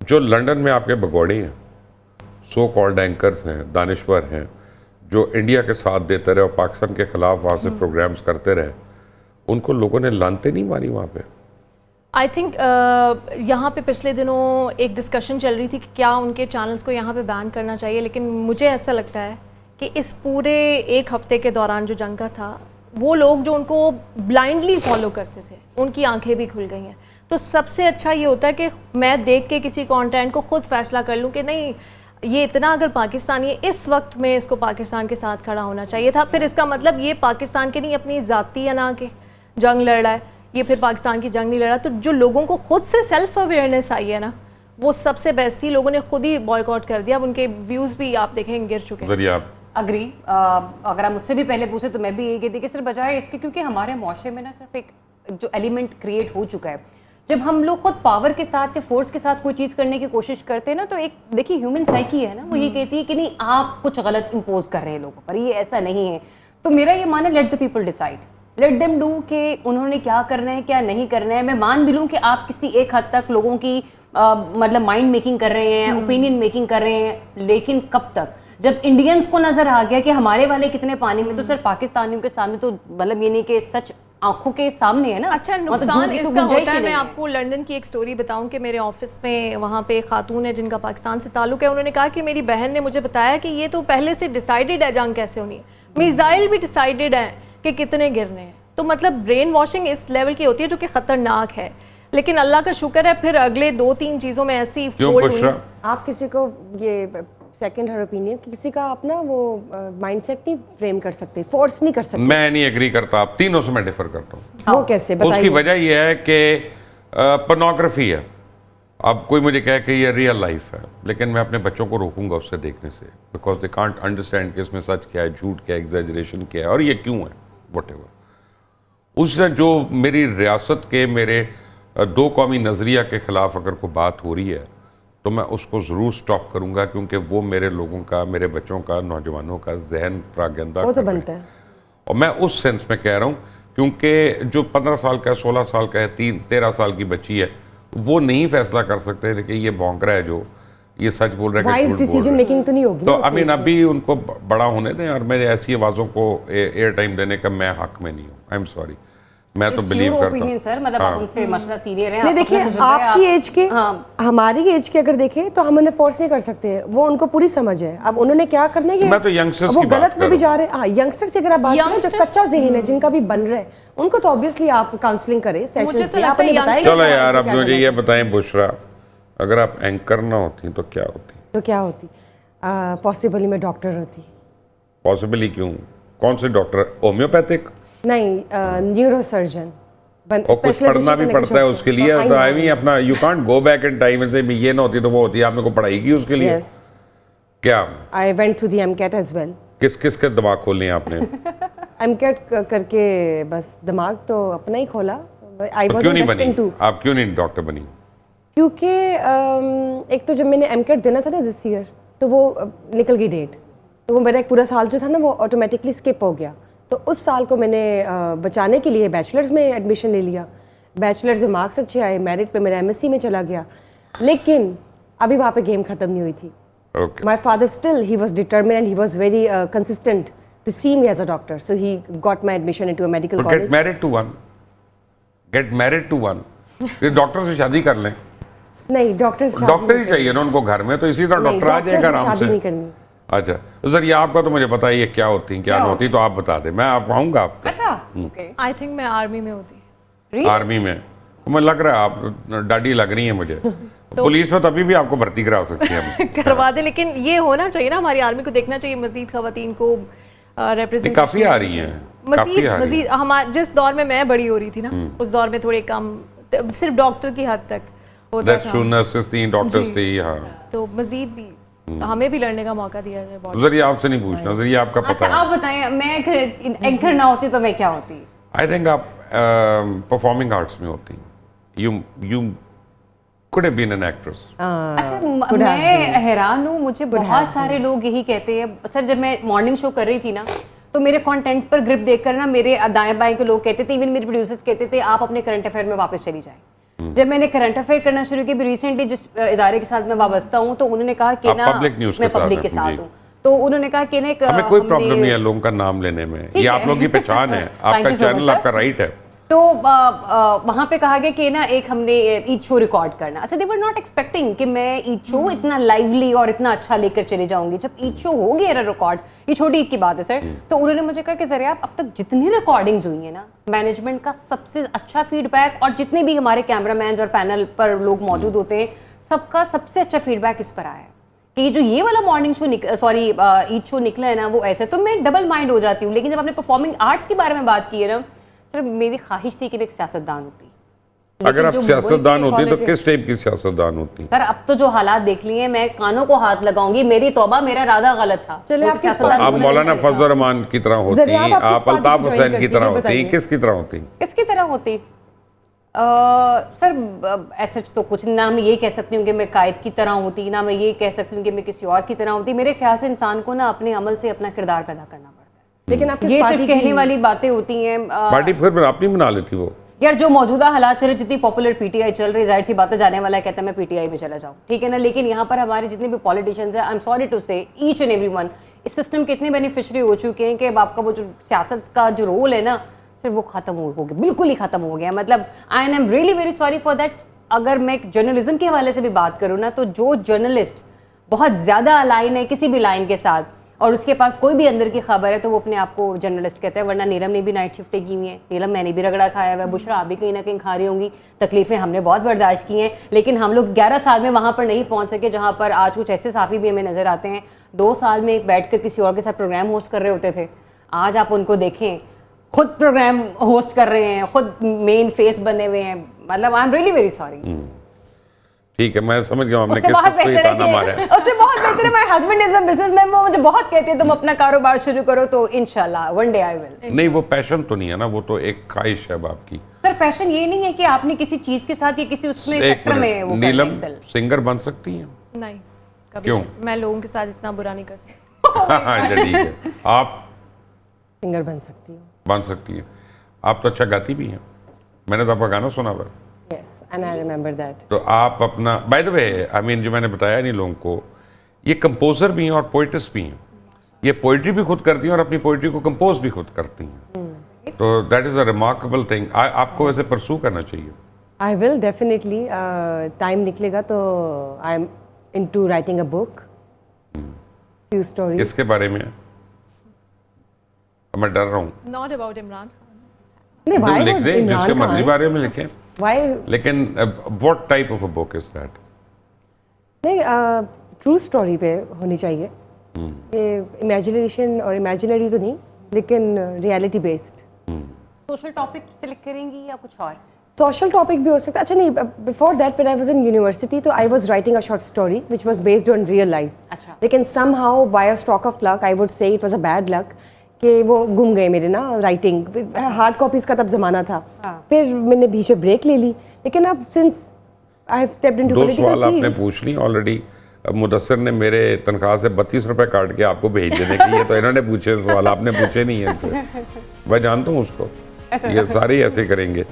जो लंदन में आपके भगोड़े हैं, सो कॉल्ड एंकर्स हैं, दानिश्वर हैं, जो इंडिया के साथ देते रहे और पाकिस्तान के खिलाफ वहाँ से प्रोग्राम्स करते रहे, उनको लोगों ने लानते नहीं मारी वहाँ पे? आई थिंक यहाँ पे पिछले दिनों एक डिस्कशन चल रही थी कि क्या उनके चैनल्स को यहाँ पे बैन करना चाहिए, लेकिन मुझे ऐसा लगता है कि इस पूरे एक हफ्ते के दौरान जो जंग का था, वो लोग जो उनको ब्लाइंडली फॉलो करते थे उनकी आंखें भी खुल गई हैं। तो सबसे अच्छा ये होता है कि मैं देख के किसी कंटेंट को खुद फैसला कर लूँ कि नहीं, ये इतना अगर पाकिस्तानी है, इस वक्त में इसको पाकिस्तान के साथ खड़ा होना चाहिए था। फिर इसका मतलब ये पाकिस्तान के नहीं, अपनी ज़ाती अना के जंग लड़ रहा है, ये फिर पाकिस्तान की जंग नहीं लड़ रहा। तो जो लोगों को खुद से सेल्फ अवेयरनेस आई है ना, वो सबसे बेस्ट थी। लोगों ने खुद ही बॉयकॉट कर दिया, अब उनके व्यूज़ भी आप देखें गिर चुके हैं। अग्री। अगर आप मुझसे भी पहले पूछे तो मैं भी यही कहती कि सिर्फ बजाय इसके, क्योंकि हमारे माशरे में ना सिर्फ एक जो एलिमेंट क्रिएट हो चुका है, जब हम लोग खुद पावर के साथ या फोर्स के साथ कोई चीज़ करने की कोशिश करते हैं ना, तो एक देखिए ह्यूमन साइकी है ना, वो ये कहती है कि नहीं आप कुछ गलत इम्पोज कर रहे हैं लोगों पर, ये ऐसा नहीं है। तो मेरा ये मानना, let the people decide, let them do कि उन्होंने क्या करना है क्या नहीं करना है। मैं मान भी लूँ कि आप किसी एक हद तक लोगों की मतलब माइंड मेकिंग कर रहे हैं, ओपिनियन मेकिंग कर रहे हैं, लेकिन कब तक? जब इंडियंस को नजर आ गया कि हमारे वाले कितने पानी में, तो सिर्फ पाकिस्तानियों के सामने तो मतलब ये नहीं कि सच आंखों के सामने है ना। अच्छा, नुकसान इसका होता है। मैं आपको लंदन की एक स्टोरी बताऊं कि मेरे ऑफिस में वहाँ पे एक खातून है जिनका पाकिस्तान से ताल्लुक है। उन्होंने कहा कि मेरी बहन ने मुझे बताया कि ये तो पहले से डिसाइडेड है जंग कैसे होनी है, मिसाइल भी डिसाइडेड है कि कितने गिरने हैं। तो मतलब ब्रेन वॉशिंग इस लेवल की होती है जो कि खतरनाक है। लेकिन अल्लाह का शुक्र है फिर अगले 2-3 चीज़ों में ऐसी आप किसी को ये सेकंड हर ओपिनियन, किसी का अपना वो माइंडसेट नहीं फ्रेम कर सकते, फोर्स नहीं कर सकते। मैं नहीं एग्री करता, आप तीनों से मैं डिफर करता हूँ। वो कैसे बताइए? उसकी वजह यह है कि पोर्नोग्राफी है। अब कोई मुझे कहे कि ये रियल लाइफ है, लेकिन मैं अपने बच्चों को रोकूंगा उससे देखने से, बिकॉज दे कांट अंडरस्टैंड कि इसमें सच क्या है, झूठ क्या है, एग्जैजरेशन क्या है और ये क्यों है, व्हाटएवर। उसने जो मेरी रियासत के मेरे दो कौमी नज़रिया के ख़िलाफ़ अगर कोई बात हो रही है तो मैं उसको ज़रूर स्टॉप करूंगा, क्योंकि वो मेरे लोगों का, मेरे बच्चों का, नौजवानों का जहन प्रागंदा वो तो बनता है। और मैं उस सेंस में कह रहा हूँ, क्योंकि जो 15 साल का है, 16 साल का है, 13 साल की बच्ची है, वो नहीं फैसला कर सकते कि ये भौंक रहा है, जो ये सच बोल रहा है, वाइज डिसीजन मेकिंग तो नहीं होगी। तो आई मीन अभी उनको बड़ा होने दें, और मेरे ऐसी आवाज़ों को एयर टाइम देने का मैं हक में नहीं हूँ। आई एम सॉरी, मैं तो बिलीव करता हूँ सर, मतलब आप उनसे मसला सीनियर हैं। नहीं देखिए, आपकी एज के, हमारी एज के अगर देखें तो हम उन्हें फोर्स नहीं कर सकते, वो उनको पूरी समझ है। अब उन्होंने क्या करना है, मैं तो यंगस्टर्स वो की बात गलत में भी जा रहे हैं। हाँ, यंगस्टर्स की अगर आप बात करें, जो कच्चा ज़हन है जिनका भी बन रहा है, उनको तो ऑब्वियसली आप काउंसलिंग करें, सेशंस में आप उन्हें बताएं। चलो यार, अब मुझे ये बताएं बुशरा, अगर आप एंकर ना होती तो क्या होती? तो क्या होती? पॉसिबली मैं डॉक्टर होती। पॉसिबली क्यों? कौन से डॉक्टर? होम्योपैथिक? नहीं, न्यूरोसर्जन। और कुछ पढ़ना भी पड़ता है उसके लिए, तो आई मीन अपना you can't go back in time and से ये ना होती तो वो होती। आपने को पढ़ाई की उसके लिए? yes. क्या? I went to the market as well. किस किस के दिमाग खोलने आपने? एमकेट करके बस दिमाग तो अपना ही खोला। आई तो क्यों नहीं बनी? आप क्यों नहीं डॉक्टर बनी? क्योंकि एक तो जब मैंने एमकेट देना था ना दिस ईयर, तो वो निकल गई डेट, तो वो मेरा एक पूरा साल जो था ना वो ऑटोमेटिकली स्किप हो गया। तो उस साल को मैंने बचाने के लिए बैचलर्स में एडमिशन ले लिया। बैचलर्स में मार्क्स अच्छे आए, मेरिट पे मेरा एमएससी में चला गया, लेकिन अभी वहाँ पे गेम ख़त्म नहीं हुई थी। My father still he was determined and he was very consistent to see me as a doctor, so he got my admission into a medical college. Get married to one. ये doctor से शादी कर लें। नहीं, doctor ही चाहिए ना उनको घर में, तो इसी तरह डॉक्टर आ जाएगा आराम से। नहीं करनी। अच्छा तो सर, ये आपका तो मुझे पता है ये क्या होती है क्या नहीं होती, तो आप बता दें, मैं आप आऊँगा आप तक। अच्छा, आई थिंक मैं आर्मी में होती। आर्मी में मुझे लग रहा है आप डाडी लग रही है मुझे। तो पुलिस में तभी भी आपको भर्ती करा सकते हैं करवा दे, लेकिन ये होना चाहिए ना, हमारी आर्मी को देखना चाहिए मजीद खवातीन को रिप्रेजेंट। काफी आ रही हैं मजीद हमारे जिस दौर में मैं बड़ी हो रही थी ना, उस दौर में थोड़े कम, सिर्फ डॉक्टर की हद तक होता था। नर्सेस थी, डॉक्टर्स थे, हाँ। तो मजीद भी हमें भी लड़ने का मौका दिया जाए। जरिए आपसे नहीं पूछना, जरिए आपका पता है। अच्छा आप बताएं, मैं एंकर ना होती तो मैं क्या होती? आई थिंक आप परफॉर्मिंग आर्ट्स में होती। You could have been an actress. अच्छा, मैं हैरान हूँ, मुझे बहुत सारे लोग यही कहते हैं। सर जब मैं मॉर्निंग शो कर रही थी ना, तो मेरे कंटेंट पर ग्रिप देखकर ना मेरे दाएं बाएं के लोग कहते थे, इवन मेरे प्रोड्यूसर्स कहते थे आप अपने करंट अफेयर में वापस चली जाएं। जब मैंने करंट अफेयर करना शुरू किया, रिसेंटली जिस इदारे के साथ मैं वाबस्ता हूँ, तो उन्होंने कहा कि आप ना public news मैं के साथ पब्लिक हैं, के साथ जी। हूँ, तो उन्होंने कहा कि ना हमें कोई प्रॉब्लम नहीं है लोगों का नाम लेने में, ये आप लोगों की पहचान है, आपका you so much, channel sir. आपका राइट है। तो वहां पे कहा गया कि ना एक हमने ईद शो रिकॉर्ड करना। अच्छा, दे वर नॉट एक्सपेक्टिंग कि मैं ईद शो इतना लाइवली और इतना अच्छा लेकर चले जाऊंगी। जब ईद शो हो गया रिकॉर्ड, ये छोटी ईद की बात है सर, तो उन्होंने मुझे कहा कि जरा आप अब तक जितनी रिकॉर्डिंग्स हुई है ना, मैनेजमेंट का सबसे अच्छा फीडबैक, और जितने भी हमारे कैमरामैन और पैनल पर लोग मौजूद होते हैं, सबका सबसे अच्छा फीडबैक इस पर आया है कि जो ये वाला morning show sorry Eid show निकला है ना, वो ऐसे तो मैं डबल माइंड हो जाती हूँ। लेकिन जब आपने परफॉर्मिंग आर्ट्स के बारे में बात की है ना सर, मेरी ख्वाहिश थी कि मैं एक सियासतदान होती। अगर आप जो सियासतदान मुल्क होती तो की किस टाइप की सियासतदान होती? सर, अब तो जो हालात देख लिए, मैं कानों को हाथ लगाऊंगी, मेरी तौबा, मेरा इरादा गलत था। चलिए, मुझे आप किस सियासतदान आप होना मौलाना नहीं था। फजल रहमान की तरह होती, जरिए आप किस आप पार्टी अल्ताफ को हुसैन join की करती तरह हैं, होती, बताइए। किसकी तरह होती? किसकी तरह होती? सर ऐसा तो कुछ ना, मैं ये कह सकती हूँ कि मैं कायद की तरह होती, ना मैं ये कह सकती हूँ कि मैं किसी और की तरह होती। मेरे ख्याल से इंसान को ना अपने अमल से अपना किरदार पैदा करना पड़ता है। लेकिन आप किस ये पार्टी सिर्फ की- कहने वाली बातें होती हैं। पार्टी फिर आप नहीं बना लेती वो? यार, जो मौजूदा हालात चल रहे, जितनी पॉपुलर पीटीआई चल रही, जाहिर सी बात है, जाने वाला है कहता है मैं पीटीआई में चला जाऊँ, ठीक है ना। लेकिन यहाँ पर हमारे जितने भी पॉलिटिशियंस हैं, आई एम सॉरी टू से, ईच एंड एवरीवन इस सिस्टम के इतने बेनिफिशियरी हो चुके हैं कि अब आपका वो जो सियासत का जो रोल है ना सर, वो खत्म हो गया, बिल्कुल ही खत्म हो गया। मतलब I am really very sorry for that. अगर मैं जर्नलिज्म के हवाले से भी बात करूँ ना, तो जो जर्नलिस्ट बहुत ज़्यादा अलाइन है किसी भी लाइन के साथ और उसके पास कोई भी अंदर की खबर है, तो वो अपने आप को जर्नलिस्ट कहते हैं। वरना नीलम ने भी नाइट शिफ्टें की हुई हैं, नीलम मैंने भी रगड़ा खाया हुआ है, बुशरा आप भी कहीं ना कहीं खा रही होंगी, तकलीफें हमने बहुत बर्दाश्त की हैं। लेकिन हम लोग 11 साल में वहाँ पर नहीं पहुँच सके जहाँ पर आज कुछ ऐसे साफ़ी भी हमें नज़र आते हैं 2 साल में बैठ कर किसी और के साथ प्रोग्राम होस्ट कर रहे होते थे। आज आप उनको देखें, खुद प्रोग्राम होस्ट कर रहे हैं, खुद मेन फेस बने हुए हैं। मतलब I am really very sorry. ठीक है, मैं समझ गया हमने उससे किस बहुत किस को ये बेहतर ताना मारा है है। कि उससे बहुत बेहतर है my husband is a businessman, वो मुझे बहुत कहते हैं तुम अपना कारोबार शुरू करो, तो इंशाल्लाह वन डे आई विल। नहीं, वो पैशन तो नहीं है ना, वो तो एक ख्वाहिश है आपकी। सर, पैशन ये नहीं है कि आपने किसी चीज के साथ या किसी उसमें एक सेक्टर में वो मिनट, करना नीलम excel। सिंगर बन सकती हैं? नहीं, कभी क्यों? नहीं। मैं लोगों के साथ इतना बुरा नहीं कर सकती। अच्छा, ठीक है। आप सिंगर बन सकती हूँ। बन सकती हैं। आप तो अच्छा गाती भी हैं, मैंने तो आपका गाना सुना हुआ है। Yes, and I remember that. तो आप अपना, by the way, I mean, जो मैंने बताया नहीं लोगों को, ये कंपोजर भी हैं और पोइटिस्ट भी हैं। ये पोइट्री भी खुद करती हैं और अपनी पोइट्री को कंपोज भी खुद करती हैं। तो that is a remarkable thing. आपको वैसे परसू करना चाहिए। आई विल डेफिनेटली, टाइम निकलेगा तो I am into writing a book, few stories. किसके बारे में है? मैं डर रहा हूँ। Not about Imran Khan. नहीं, तो why लिख would दें, जिसके इमरान मर्जी खान? बारे में लिखें। Why? लेकिन what type of a book is that? नहीं, ट्रू स्टोरी पे होनी चाहिए। ये इमेजिनेशन और इमेजिनरी तो नहीं, लेकिन reality based. Social topic select करेंगी या कुछ और? सोशल टॉपिक भी हो सकता है। अच्छा नहीं, before that when I was in university तो I was writing a short story which was based on real life. अच्छा। लेकिन somehow by a stroke of luck I would say it was a bad luck कि वो गुम गए मेरे ना writing. Hard copies का तब ज़माना था। फिर मैंने बीच में ब्रेक ले ली। लेकिन अब since I have stepped into 2 सवाल पॉलिटिकल आपने पूछ ली ऑलरेडी। अब मुदस्सिर ने मेरे तनख्वाह से 32 रुपए काट के आपको भेज देने की है, तो इन्होंने पूछे सवाल, आपने पूछे नहीं है इनसे। मैं जानता हूँ उसको, ये सारे ऐसे करेंगे।